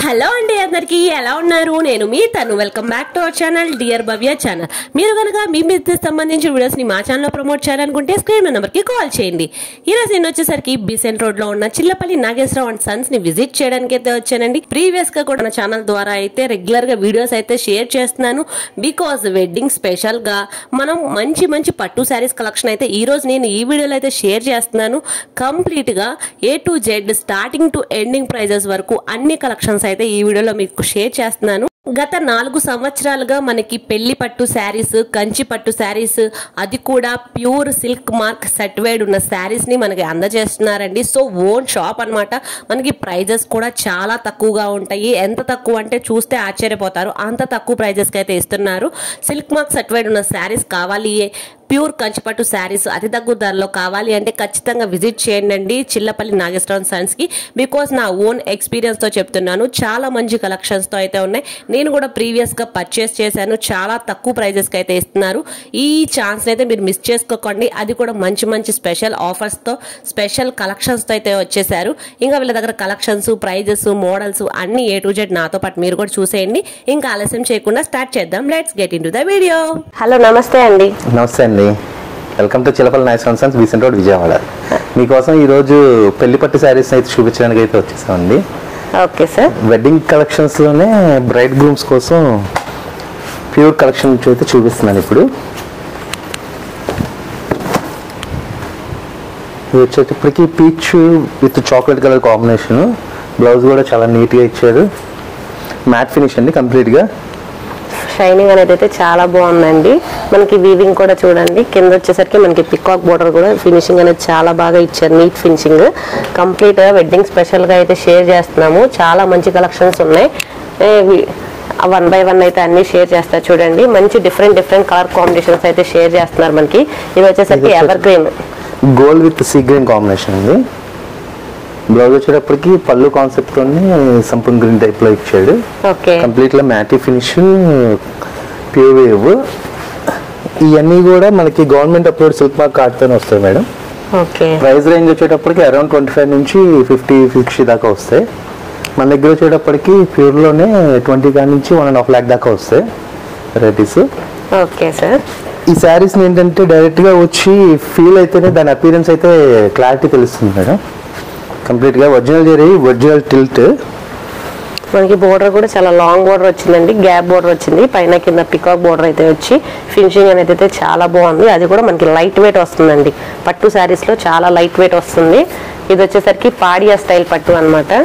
Hello అండి, అందరికీ ఎలా ఉన్నారు? నేను మీ తను. Welcome back to our channel dear Bhavya channel. మీరు కనుక మీ బిజినెస్ సంబంధించిన వీడియోస్ ని మా ఛానల్లో ప్రమోట్ చేయాలనుకుంటే స్క్రీన్ నెంబర్ కి కాల్ చేయండి. ఈ రోజు నేను వచ్చేసరికి బీసెంట్ రోడ్ లో ఉన్న చిల్లపల్లి నాగేశ్వరరావు అండ్ సన్స్ ని విజిట్ చేయడానికి అయితే వచ్చానండి. ప్రీవియస్ గా కూడా నా ఛానల్ ద్వారా అయితే రెగ్యులర్ గా వీడియోస్ అయితే షేర్ చేస్తున్నాను. బికాస్ వెడ్డింగ్ స్పెషల్ గా మనం మంచి పట్టు శారీస్ కలెక్షన్ అయితే ఈ రోజు నేను ఈ వీడియోలో అయితే షేర్ చేస్తున్నాను. కంప్లీట్ గా A to Z starting to ending prices వరకు అన్ని కలెక్షన్స్ అయితే ఈ వీడియోలో మీకు షేర్ చేస్తున్నాను. గత 4 సంవత్సరాలుగా మనకి పెళ్లి పట్టు శారీస్, కంచి పట్టు శారీస్, అది కూడా ప్యూర్ సిల్క్ మార్క్ సర్టిఫైడ్ ఉన్న శారీస్ ని మనకి అందజేస్తున్నారండి. సో ఓన్ షాప్ అన్నమాట. మనకి ప్రైజెస్ కూడా చాలా తక్కువగా ఉంటాయి. ఎంత తక్కువ అంటే చూస్తే ఆశ్చర్యపోతారు, అంత తక్కువ ప్రైజెస్ కి అయితే ఇస్తున్నారు. సిల్క్ మార్క్ సర్టిఫైడ్ ఉన్న శారీస్ కావాలి, ప్యూర్ కంచిపట్టు శారీస్ అతి తక్కువ ధరలో కావాలి అంటే ఖచ్చితంగా విజిట్ చేయండి చిల్లపల్లి నాగేశ్వరరావు సన్స్ కి. బికాస్ నా ఓన్ ఎక్స్పీరియన్స్ తో చెప్తున్నాను, చాలా మంచి కలెక్షన్స్ తో అయితే ఉన్నాయి. నేను కూడా ప్రీవియస్ గా పర్చేస్ చేశాను, చాలా తక్కువ ప్రైజెస్ కి అయితే ఇస్తున్నారు. ఈ ఛాన్స్ అయితే మీరు మిస్ చేసుకోకండి. అది కూడా మంచి స్పెషల్ ఆఫర్స్ తో, స్పెషల్ కలెక్షన్స్ తో అయితే వచ్చేసారు. ఇంకా వీళ్ళ దగ్గర కలెక్షన్స్, ప్రైజెస్, మోడల్స్ అన్ని A to Z నాతో పాటు మీరు కూడా చూసేయండి. ఇంకా ఆలస్యం చేయకుండా స్టార్ట్ చేద్దాం. Let's get in to the video. Hello, నమస్తే అండి. నమస్తే అండి, welcome to Chillapalli Nageswararao sons, Besant road, Vijayawada. మీకోసం ఈరోజు పెళ్లి పట్టు శారీస్ అయితే చూపించడానికి అయితే వచ్చేసామండి. Okay sir. వెడ్డింగ్ కలెక్షన్స్ లోనే బ్రైడ్ గ్రూమ్స్ కోసం ప్యూర్ కలెక్షన్ అయితే చూపిస్తున్నాను. ఇప్పుడు ఇది వచ్చేటప్పటికి peach with chocolate colour combination. Blouse కూడా చాలా నీట్గా ఇచ్చారు. మ్యాట్ ఫినిష్ అండి కంప్లీట్గా. షైనింగ్ అనేది అయితే చాలా బాగుందండి. మనకి వీవింగ్ కూడా చూడండి, కింద వచ్చేసరికి మనకి పికాక్ బోర్డర్ కూడా ఫినిషింగ్ అనేది చాలా బాగా ఇచ్చారు. Neat finishing. కంప్లీట్ గా వెడ్డింగ్ స్పెషల్ గా అయితే షేర్ చేస్తున్నాము. చాలా మంచి కలెక్షన్స్ ఉన్నాయి. 1 by 1 అయితే అన్ని షేర్ చేస్తారు. చూడండి, మంచి డిఫరెంట్ కలర్ కాంబినేషన్స్ అయితే షేర్ చేస్తున్నారు. మనకి ఇది వచ్చేసరికి ever green gold with sea green combination అండి. బ్లౌజ్ వచ్చేటప్పటికి పళ్ళు కాన్సెప్ట్ తోని సంపూర్ణ గ్రీన్ టైప్ లో ఇచ్చాడు. కంప్లీట్ గా మ్యాటీ ఫినిష్, ప్యూర్ వేవ్. ఇవన్నీ కూడా మనకి government approved silk mark card తోనే వస్తాయి మేడం. ప్రైస్ రేంజ్ వచ్చేటప్పటికి అరౌండ్ 25 నుంచి 50 దాకా వస్తాయి. మన దగ్గర వచ్చేటప్పటికి ప్యూర్ లోనే 20 కాడి నుంచి 1.5 lakh దాకా వస్తాయి వెరైటీస్. Okay sir. ఈ శారీస్ ఏంటంటే డైరెక్ట్ గా వచ్చి ఫీల్ అయితేనే దాని అపీరెన్స్ అయితే క్లారిటీ తెలుస్తుంది మేడం. కంప్లీట్ గా ఒరిజినల్ జరీ, ఒరిజినల్ టిల్ట్. మనకి బోర్డర్ కూడా చాలా లాంగ్ బోర్డర్ వచ్చిందండి, గ్యాప్ బోర్డర్ వచ్చింది. పైన కింద పికాక్ బోర్డర్ అయితే వచ్చి ఫినిషింగ్ అనేది అయితే చాలా బాగుంది. అది కూడా మనకి లైట్ వెయిట్ వస్తుందండి. పట్టు శారీస్ లో చాలా లైట్ వెయిట్ వస్తుంది. ఇది వచ్చేసరికి పాడియా స్టైల్ పట్టు అన్నమాట.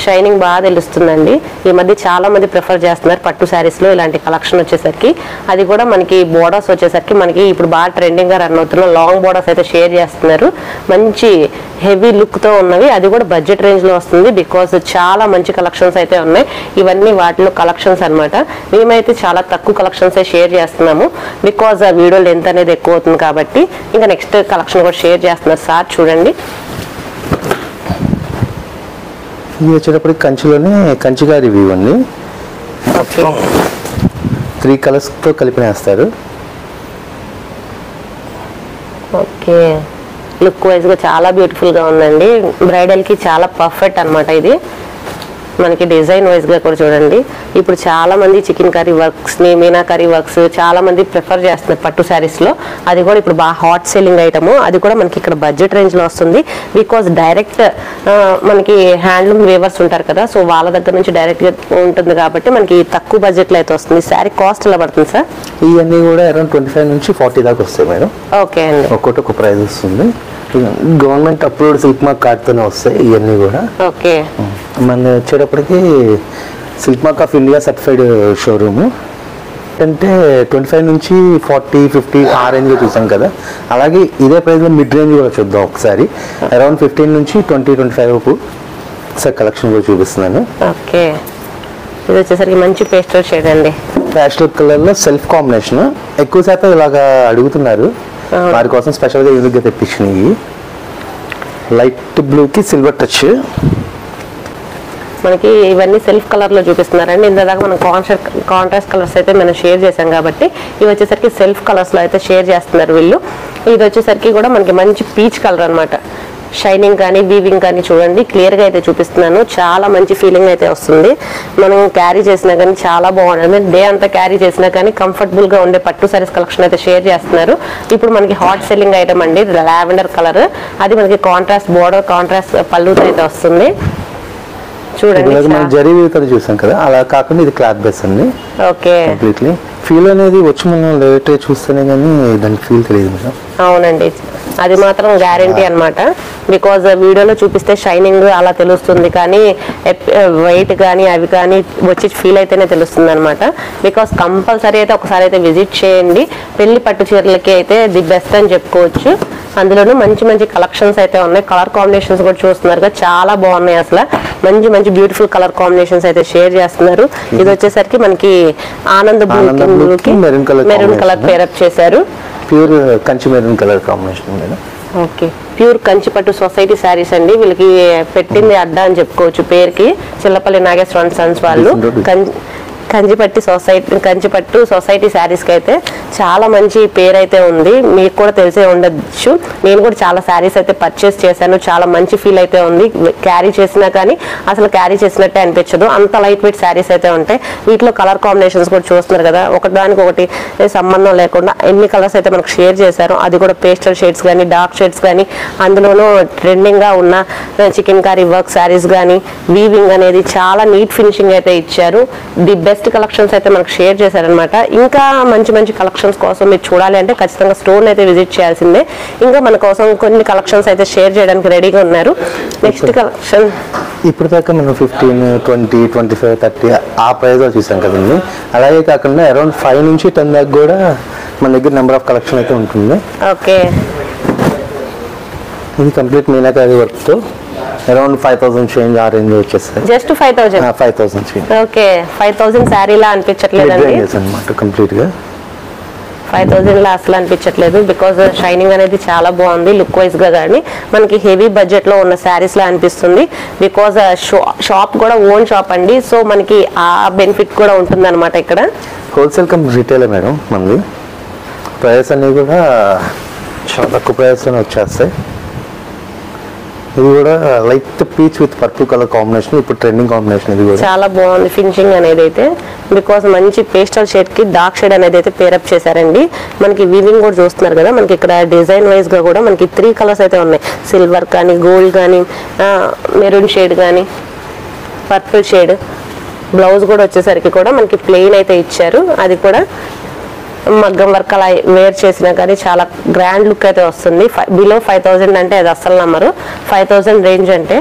షైనింగ్ బాగా తెలుస్తుందండి. ఈ మధ్య చాలా మంది ప్రిఫర్ చేస్తున్నారు పట్టు శారీస్ లో ఇలాంటి కలెక్షన్ వచ్చేసరికి. అది కూడా మనకి బోర్డర్స్ వచ్చేసరికి మనకి ఇప్పుడు బాగా ట్రెండింగ్ గా రన్ అవుతున్న లాంగ్ బోర్డర్స్ అయితే షేర్ చేస్తున్నారు. మంచి హెవీ లుక్ తో ఉన్నవి. అది కూడా బడ్జెట్ రేంజ్ లో వస్తుంది. బికాస్ చాలా మంచి కలెక్షన్స్ అయితే ఉన్నాయి. ఇవన్నీ వాటిలో కలెక్షన్స్ అన్నమాట. మేమైతే చాలా తక్కువ కలెక్షన్స్ షేర్ చేస్తున్నాము. బికాస్ ఆ వీడియో లెంత్ అనేది ఎక్కువ అవుతుంది కాబట్టి. ఇంకా నెక్స్ట్ కలెక్షన్ కూడా షేర్ చేస్తున్నారు సార్. చూడండి, ఇది వచ్చేటప్పటికి కంచిలోనే కంచిగా రివ్యూ అండి. 3 కలర్స్ తో కలిపినేస్తారు. ఓకే, లుక్ వైజ్ గా చాలా బ్యూటిఫుల్ గా ఉందండి. బ్రైడల్ కి చాలా పర్ఫెక్ట్ అన్నమాట. ఇది మనకి డిజైన్ వైజ్ గా కూడా చూడండి. ఇప్పుడు చాలా మంది చికెన్ కర్రీ వర్క్స్ ని, మీనాకరీ వర్క్స్ చాలా మంది ప్రిఫర్ చేస్తున్నారు పట్టు శారీస్ లో. అది కూడా ఇప్పుడు బాగా హాట్ సెల్లింగ్ ఐటమ్. అది కూడా మనకి ఇక్కడ బడ్జెట్ రేంజ్ లో వస్తుంది. బికాస్ డైరెక్ట్ మనకి హ్యాండ్లూమ్ వేవర్స్ ఉంటారు కదా, సో వాళ్ళ దగ్గర నుంచి డైరెక్ట్ గా ఉంటుంది కాబట్టి మనకి తక్కువ బడ్జెట్ లో అయితే వస్తుంది. శారీ కాస్ట్ ఎలా పడుతుంది సార్? ఇవన్నీ కూడా అరౌండ్ 25 నుంచి 40 దాకా వస్తాయి మేడం. ఓకే అండి. ఒక్కొక్కటి ఒక ప్రైస్ వస్తుంది. Government approved silk mark card తోనే వస్తాయి ఇవన్నీ కూడా. ఓకే, మన వచ్చేటప్పటికి silk mark of India certified showroom. అంటే 25 నుంచి 40, 50 ఆ రేంజ్ చూసాం కదా. అలాగే ఇదే ప్రైస్ లో మిడ్ రేంజ్ కూడా చూద్దాం ఒకసారి. అరౌండ్ 15 నుంచి 20-25 వరకు సార్ కలెక్షన్ కూడా చూపిస్తున్నాను. ఓకే, ఇది వచ్చేసరికి మంచి పేస్టల్ షేడ్ అండి. ప్యాస్టల్ కలర్ లో సెల్ఫ్ కాంబినేషన్. ఎక్కువ శాతం ఇలాగా అడుగుతున్నారు, వారి కోసం స్పెషల్ గా యూనిక్ గా తెప్పించినవి. లైట్ బ్లూ కి సిల్వర్ టచ్. మనకి ఇవన్నీ సెల్ఫ్ కలర్ లో చూపిస్తున్నారండి. ఇంతదాకా మనం కాంట్రాస్ట్ కలర్స్ అయితే మనం షేర్ చేసాం కాబట్టి ఇవి వచ్చేసరికి సెల్ఫ్ కలర్స్ లో అయితే షేర్ చేస్తున్నారు వీళ్ళు. ఇది వచ్చేసరికి కూడా మనకి మంచి పీచ్ కలర్ అన్నమాట. షైనింగ్ కానీ వీవింగ్ కానీ చూడండి క్లియర్ గా అయితే చూపిస్తున్నాను. చాలా మంచి ఫీలింగ్ అయితే వస్తుంది. మనం క్యారీ చేసినా కానీ చాలా బాగుంటుంది. డే అంతా క్యారీ చేసినా కానీ కంఫర్టబుల్ గా ఉండే పట్టు సారీస్ కలెక్షన్ అయితే షేర్ చేస్తున్నారు. ఇప్పుడు మనకి హాట్ సెల్లింగ్ ఐటమ్ అండి, లావెండర్ కలర్. అది మనకి కాంట్రాస్ట్ బోర్డర్, కాంట్రాస్ట్ పళ్ళుతో అయితే వస్తుంది. చూడండి జరిగి చూసాం కదా, అలా కాకుండా ఇది క్లాత్ బేస్ అండి. ఓకే, కంప్లీట్లీ ఫీల్ అనేది వచ్చి మనం లేట్ చూస్తేనే కానీ దానికి ఫీల్ తెలియదు మేడం. అవునండి, అది మాత్రం గ్యారంటీ అన్నమాట. బికాజ్ వీడియోలో చూపిస్తే షైనింగ్ అలా తెలుస్తుంది, కానీ వెయిట్ కానీ అవి కానీ వచ్చి ఫీల్ అయితేనే తెలుస్తుంది అనమాట. బికాజ్ కంపల్సరీ అయితే ఒకసారి అయితే విజిట్ చేయండి. పెళ్లి పట్టు చీరలకి అయితే ది బెస్ట్ అని చెప్పుకోవచ్చు. అందులోనూ మంచి మంచి కలెక్షన్స్ అయితే ఉన్నాయి. కలర్ కాంబినేషన్స్ కూడా చూస్తున్నారు కదా, చాలా బాగున్నాయి. అసలు మంచి మంచి బ్యూటిఫుల్ కలర్ కాంబినేషన్స్ అయితే షేర్ చేస్తున్నారు. ఇది వచ్చేసరికి మనకి ఆనంద్ బ్లూకి మెరూన్ కలర్ పేరప్ చేశారు. Pure Kanchi maroon colour combination. Okay, pure కంచిపట్టు సొసైటీ శారీస్ అండి. వీళ్ళకి పెట్టింది అడ్డా అని చెప్పుకోవచ్చు పేరుకి. చిల్లపల్లి నాగేశ్వర అండ్ సన్స్ వాళ్ళు కంచిపట్టు సొసైటీ శారీస్ కి అయితే చాలా మంచి పేరు అయితే ఉంది. మీకు కూడా తెలిసే ఉండొచ్చు. నేను కూడా చాలా శారీస్ అయితే పర్చేస్ చేశాను. చాలా మంచి ఫీల్ అయితే ఉంది. క్యారీ చేసినా కానీ అసలు క్యారీ చేసినట్టే అనిపించదు, అంత లైట్ వెయిట్ శారీస్ అయితే ఉంటాయి. వీటిలో కలర్ కాంబినేషన్స్ కూడా చూస్తున్నారు కదా, ఒకదానికి ఒకటి సంబంధం లేకుండా ఎన్ని కలర్స్ అయితే మనకు షేర్ చేశారు. అది కూడా పేస్టల్ షేడ్స్ కానీ డార్క్ షేడ్స్ కానీ, అందులోనూ ట్రెండింగ్ గా ఉన్న చికెన్ కర్రీ వర్క్ శారీస్ కానీ, వీవింగ్ అనేది చాలా నీట్ ఫినిషింగ్ అయితే ఇచ్చారు. ది బెస్ట్ కలెక్షన్స్ అయితే మనకు షేర్ చేశారనమాట. ఇంకా మంచి మంచి కలెక్షన్స్ కోసం మీరు చూడాలి అంటే ఖచ్చితంగా స్టోర్ అయితే విజిట్ చేయాల్సిందే. ఇంకా మన కోసం కొన్ని కలెక్షన్స్ అయితే షేర్ చేయడానికి రెడీగా ఉన్నారు. నెక్స్ట్ కలెక్షన్ ఇప్పుడు దాకా మనం 15, 20, 25, 30 ఆ ప్రైస్ లో చూసాం కదండి. అలాగే కాకుండా అరౌండ్ 5 నుంచి 10 దాకా కూడా మన దగ్గర నెంబర్ ఆఫ్ కలెక్షన్ అయితే ఉంటుంది. ఓకే, ఇది కంప్లీట్ మీనాకారి వర్క్ తో అరౌండ్ 5000 చేంజ్ ఆ రేంజ్ వచ్చేస్తాయి. Just 5000 change. ఓకే, 5000 శారీలా అనిపించట్లేదండి అన్నమాట. కంప్లీట్ గా 5000 లా అసలు అనిపించట్లేదు. బికాజ్ షైనింగ్ అనేది చాలా బాగుంది. లుక్ వైజ్ గా కానీ మనకి హెవీ బడ్జెట్ లో ఉన్న శారీస్ లా అనిపిస్తుంది. బికాజ్ షాప్ కూడా ఓన్ షాప్ అండి. సో మనకి ఆ బెనిఫిట్ కూడా ఉంటుంది అనమాట. ఇక్కడ హోల్సేల్ కమ్ రిటైల్ మేడం. మనది ప్రైస్ అన్ని కూడా చాలా తక్కువ ప్రైస్ లోనే వచ్చేస్తాయి. ఇది కూడా light peach with purple colour combination, ఇప్పుడు ట్రెండింగ్ కాంబినేషన్. ఇది కూడా చాలా బాగుంది ఫినిషింగ్ అనేది అయితే. బికాస్ మంచి పేస్టల్ షేడ్ కి డార్క్ షేడ్ అనేది అయితే పేరప్ చేశారండి. మనకి వీవింగ్ కూడా చూస్తున్నారు కదా, మనకి ఇక్కడ డిజైన్ వైజ్ గా కూడా మనకి 3 కలర్స్ అయితే ఉన్నాయి. సిల్వర్ కానీ, గోల్డ్ కానీ, మెరూన్ షేడ్ కానీ, పర్పుల్ షేడ్. బ్లౌజ్ కూడా వచ్చేసరికి కూడా మనకి ప్లెయిన్ అయితే ఇచ్చారు. అది కూడా మగ్గం వర్క్ అలా వేర్ చేసినా కానీ చాలా గ్రాండ్ లుక్ అయితే వస్తుంది. బిలో 5000 అంటే అది అస్సలు నమ్మరు. 5000 రేంజ్ అంటే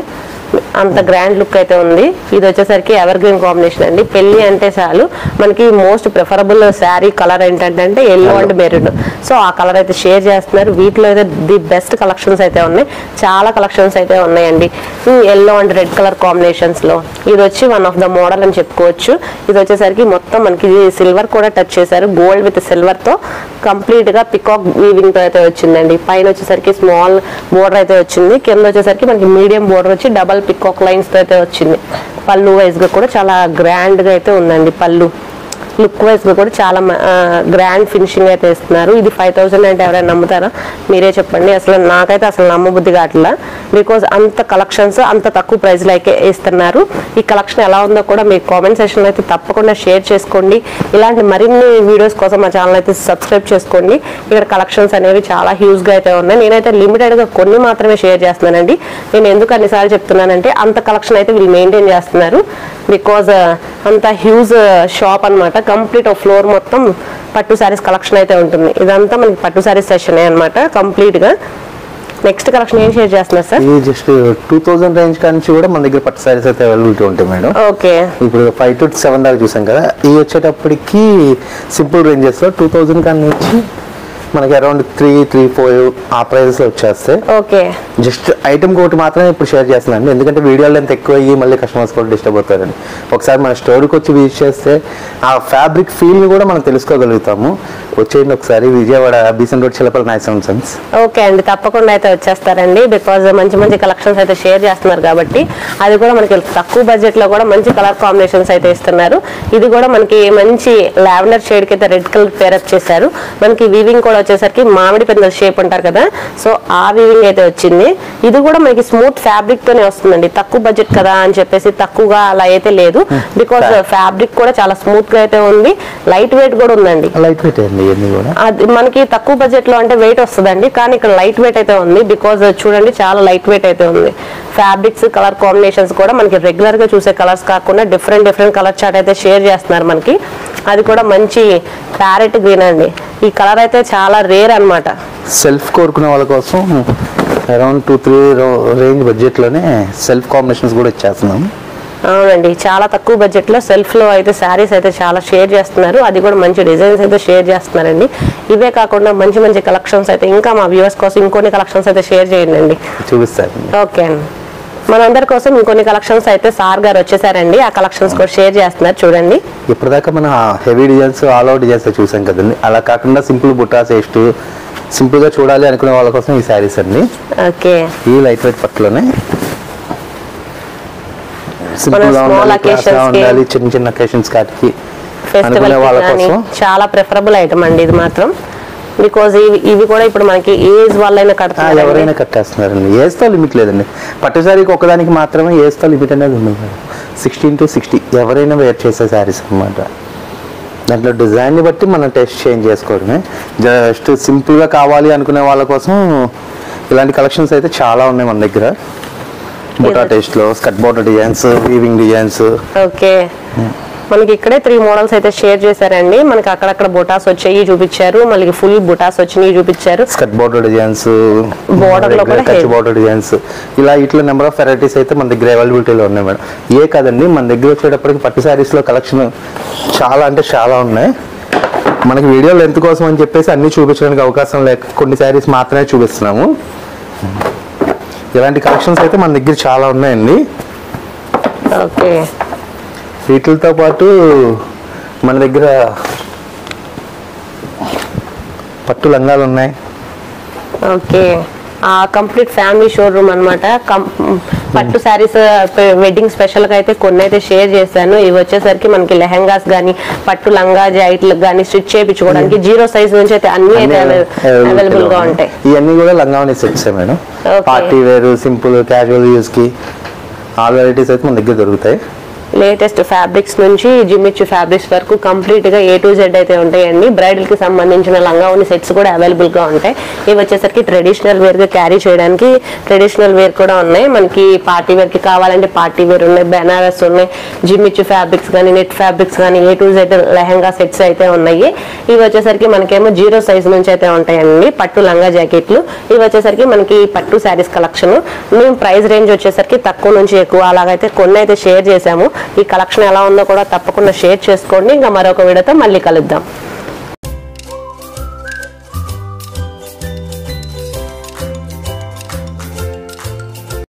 అంత గ్రాండ్ లుక్ అయితే ఉంది. ఇది వచ్చేసరికి ఎవర్ గ్రీన్ కాంబినేషన్ అండి. పెళ్లి అంటే చాలు మనకి మోస్ట్ ప్రిఫరబుల్ శారీ కలర్ ఏంటంటే ఎల్లో అండ్ మెరూన్. సో ఆ కలర్ అయితే షేర్ చేస్తున్నారు. వీటిలో అయితే ది బెస్ట్ కలెక్షన్స్ అయితే ఉన్నాయి. చాలా కలెక్షన్స్ అయితే ఉన్నాయండి yellow and red colour combinations లో. ఇది వచ్చి వన్ ఆఫ్ ద మోడల్ అని చెప్పుకోవచ్చు. ఇది వచ్చేసరికి మొత్తం మనకి సిల్వర్ కూడా టచ్ చేశారు. గోల్డ్ విత్ సిల్వర్ తో కంప్లీట్ గా పికాక్ వీవింగ్ తో అయితే వచ్చిందండి. పైన వచ్చేసరికి స్మాల్ బోర్డర్ అయితే వచ్చింది. కింద వచ్చేసరికి మనకి మీడియం బోర్డర్ వచ్చి డబల్ పికాక్ లైన్స్ తో అయితే వచ్చింది. పళ్ళు వైజ్ గా కూడా చాలా గ్రాండ్ గా అయితే ఉందండి. పళ్ళు లుక్ వైజ్ గా కూడా చాలా గ్రాండ్ ఫినిషింగ్ అయితే ఇస్తున్నారు. ఇది 5000 అంటే ఎవరైనా నమ్ముతారా? మీరే చెప్పండి. అసలు నాకైతే అసలు నమ్మబుద్ధి కావట్లా. బికాజ్ అంత కలెక్షన్స్ అంత తక్కువ ప్రైస్ లో అయితే ఇస్తున్నారు. ఈ కలెక్షన్ ఎలా ఉందో కూడా మీ కామెంట్ సెక్షన్ లో అయితే తప్పకుండా షేర్ చేసుకోండి. ఇలాంటి మరిన్ని వీడియోస్ కోసం మా ఛానల్ అయితే సబ్స్క్రైబ్ చేసుకోండి. ఇక్కడ కలెక్షన్స్ అనేవి చాలా హ్యూజ్ గా అయితే ఉన్నాయి. నేనైతే లిమిటెడ్ గా కొన్ని మాత్రమే షేర్ చేస్తున్నానండి. నేను ఎందుకు అన్నిసార్లు చెప్తున్నానంటే అంత కలెక్షన్ అయితే వీళ్ళు మెయింటైన్ చేస్తున్నారు. బికాజ్ అంత హ్యూజ్ షాప్ అనమాట. కంప్లీట్ ఫ్లోర్ మొత్తం పట్టు శారీస్ కలెక్షన్ అయితే ఉంటుంది. ఇదంతా మనకి పట్టు శారీస్ సెషన్ అనమాట కంప్లీట్ గా. నెక్స్ట్ కలెక్షన్ ఏం షేర్ చేస్తున్నారు సార్? ఇది జస్ట్ 2000 రేంజ్ నుంచి కూడా మన దగ్గర పట్టు శారీస్ అయితే అవైలబిలిటీ ఉంటాయి మేడం. ఓకే, ఇప్పుడు 5 to 7 దాకా చూసాం కదా. ఈ వచ్చేటప్పటికి సింపుల్ రేంజెస్ లో 2000 కానీ నుంచి మనకి అరౌండ్ 3, 4 ఆ ప్రైజెస్ లో వచ్చేస్తాయి. ఓకే, జస్ట్ ఐటమ్ ఒకటి మాత్రమే ఇప్పుడు షేర్ చేస్తున్నాను. ఎందుకంటే వీడియోలో ఎంత ఎక్కువ అయ్యి మళ్ళీ కస్టమర్స్ కూడా డిస్టర్బ్ అవుతారని. ఒకసారి మన స్టోర్కి వచ్చి విజిట్ చేస్తే ఆ ఫ్యాబ్రిక్ ఫీల్ ని కూడా మనం తెలుసుకోగలుగుతాము. వచ్చేయండి ఒకసారి Vijayawada Besant road Chillapalli Nageswara Sons. Okay అండి, తప్పకుండా అయితే వచ్చేస్తారండి. బికాజ్ మంచి మంచి కలెక్షన్స్ అయితే షేర్ చేస్తున్నారు కాబట్టి అది కూడా మనకి తక్కువ బడ్జెట్ లో కూడా మంచి కలర్ కాంబినేషన్స్ అయితే ఇస్తున్నారు. ఇది కూడా మనకి మంచి లావెండర్ షేడ్ కి అయితే రెడ్ కలర్ పేరప్ చేశారు. మనకి వీవింగ్ కూడా వచ్చేసరికి మామిడి పెద్దల షేప్ అంటారు కదా, సో ఆ వీవింగ్ అయితే వచ్చింది. వస్తుంది. ఇది కూడా మనకి స్మూత్ ఫ్యాబ్రిక్ తోనే వస్తుందండి. తక్కువ బడ్జెట్ కదా అని చెప్పేసి తక్కువగా అలా అయితే లేదు. బికాస్ ఫ్యాబ్రిక్ కూడా చాలా స్మూత్ గా అయితే ఉంది. లైట్ వెయిట్ కూడా ఉందండి. లైట్ వెయిట్ అండి ఇవన్నీ కూడా. అది మనకి తక్కువ బడ్జెట్ లో అంటే వెయిట్ వస్తుందండి, కానీ ఇక్కడ లైట్ వెయిట్ అయితే ఉంది. బికాస్ చూడండి చాలా లైట్ వెయిట్ అయితే ఉంది. ఫ్యాబ్రిక్స్ కలర్ కాంబినేషన్స్ కూడా మనకి రెగ్యులర్ గా చూసే కలర్స్ కాకుండా డిఫరెంట్ కలర్ చార్ట్ అయితే షేర్ చేస్తున్నారు మనకి. అది కూడా మంచి ప్యారెట్ గ్రీన్ అండి. ఈ కలర్ అయితే చాలా రేర్ అన్నమాట. సెల్ఫ్ కోరుకునే వాళ్ళ కోసం అరౌండ్ 2-3 రేంజ్ బడ్జెట్ లోనే సెల్ఫ్ కాంబినేషన్స్ కూడా ఇచ్చేస్తున్నాం. అవునండి, చాలా తక్కువ బడ్జెట్ లో సెల్ఫ్ లో అయితే శారీస్ అయితే చాలా షేర్ చేస్తున్నారు. అది కూడా మంచి డిజైన్స్ అయితే షేర్ చేస్తున్నారండి. ఇవే కాకుండా మంచి మంచి కలెక్షన్స్ అయితే ఇంకా మా వ్యూవర్స్ కోసం ఇంకొన్ని కలెక్షన్స్ అయితే షేర్ చేయండి. చూపిస్తారు. ఓకే అండి, మనందరి కోసం ఇంకొన్ని కలెక్షన్స్ అయితే సార్ గారు వచ్చేసారండి. ఆ కలెక్షన్స్ కూడా షేర్ చేస్తున్నారు చూడండి. ఇప్పటిదాకా మన heavy designs all out designs చూసాం కదండి. అలా కాకుండా సింపుల్ బుట్టాస్ వేస్ట్ సింపుల్ గా చూడాలి అనుకునే వాళ్ళ కోసం ఈ శారీస్ అండి. ఓకే, ఈ లైట్ వెయిట్ పట్టులోనే సింపుల్ గా ఉండాలి, చిన్న చిన్న అకేషన్స్ కాటికి అనుకునే వాళ్ళ కోసం చాలా ప్రిఫరబుల్ ఐటమ్ అండి ఇది మాత్రం. బికాజ్ ఇవి కూడా ఇప్పుడు మనకి ఏజ్ వాళ్ళైనా కడతారు, ఎవరైనా కట్టేస్తున్నారండి. ఏజ్ తో లిమిట్ లేదండి. పట్టు శారీకి ఒకదానికి మాత్రమే ఏజ్ తో లిమిట్ అనేది ఉంది. 16 to 60 ఎవరైనా వేర్ చేసే శారీస్ అన్నమాట. దాంట్లో డిజైన్ని బట్టి మనం టెస్ట్ చేంజ్ చేసుకోవడమే. జస్ట్ సింపుల్ గా కావాలి అనుకునే వాళ్ళ కోసం ఇలాంటి కలెక్షన్స్ అయితే చాలా ఉన్నాయి మన దగ్గర. బుటా టేస్ట్ లో skirt border designs, weaving designs. Okay, మనకి ఇక్కడే 3 మోడల్స్ అయితే షేర్ చేశారండి. మనకి అక్కడక్కడ బుటాస్ వచ్చాయి చూపించారు, మళ్ళీ ఫుల్ బుటాస్ వచ్చినాయి చూపించారు. స్కర్ట్ బోర్డర్ డిజైన్స్, బోర్డర్ లో కూడా కచ్ బోర్డర్ డిజైన్స్, ఇలా ఇట్లా నెంబర్ ఆఫ్ వెరైటీస్ అయితే మన దగ్గర అవైలబిలిటీలో ఉన్నాయి మేడం. ఏ కాదండి, మన దగ్గర వచ్చేటప్పటికి పట్టు శారీస్ లో కలెక్షన్ చాలా అంటే చాలా ఉన్నాయి. మనకి వీడియో లెంత్ కోసం అని చెప్పేసి అన్ని చూపించడానికి అవకాశం లేక కొన్ని శారీస్ మాత్రమే చూపిస్తున్నాము. ఇలాంటి కలెక్షన్స్ అయితే మన దగ్గర చాలా ఉన్నాయండి. ఓకే, వీటితో పాటు మన దగ్గర పట్టు లంగాలు ఉన్నాయి. ఓకే, కంప్లీట్ ఫ్యామిలీ షోరూమ్ అన్నమాట. పట్టు శారీస్ వెడ్డింగ్ స్పెషల్ గా అయితే కొన్ని అయితే షేర్ చేశాను. ఇవి వచ్చేసరికి మనకి లెహంగాస్ గానీ పట్టు లంగా జాకెట్లకు గానీ స్టిచ్ చేయించుకోవడానికి 0 సైజ్ నుంచి అయితే అన్ని అయితే అవైలబుల్ గా ఉంటాయి. ఇవన్నీ కూడా లంగావని sets madam. Party wear, simple, casual use కి ఆల్ వెరైటీస్ అయితే మన దగ్గర దొరుకుతాయి. లేటెస్ట్ ఫ్యాబ్రిక్స్ నుంచి జిమ్మిచ్చు ఫ్యాబ్రిక్స్ వరకు కంప్లీట్ గా A to Z అయితే ఉంటాయండి. బ్రైడల్ కి సంబంధించిన లంగావని సెట్స్ కూడా అవైలబుల్ గా ఉంటాయి. ఇవి వచ్చేసరికి ట్రెడిషనల్ వేర్ గా క్యారీ చేయడానికి ట్రెడిషనల్ వేర్ కూడా ఉన్నాయి. మనకి పార్టీ వేర్ కి కావాలంటే పార్టీ వేర్ ఉన్నాయి, బెనారస్ ఉన్నాయి, జిమ్మిచ్చు ఫ్యాబ్రిక్స్ కానీ నెట్ ఫ్యాబ్రిక్స్ కానీ A to Z lehenga sets అయితే ఉన్నాయి. ఇవి వచ్చేసరికి మనకేమో 0 సైజ్ నుంచి అయితే ఉంటాయండి పట్టు లంగా జాకెట్లు. ఇవి వచ్చేసరికి మనకి పట్టు శారీస్ కలెక్షన్. మేము ప్రైస్ రేంజ్ వచ్చేసరికి తక్కువ నుంచి ఎక్కువ అలాగైతే కొన్ని అయితే షేర్ చేసాము. ఈ కలెక్షన్ ఎలా ఉందో కూడా తప్పకుండా షేర్ చేసుకోండి. ఇంకా మరొక వీడియోతో మళ్ళీ కలుద్దాం.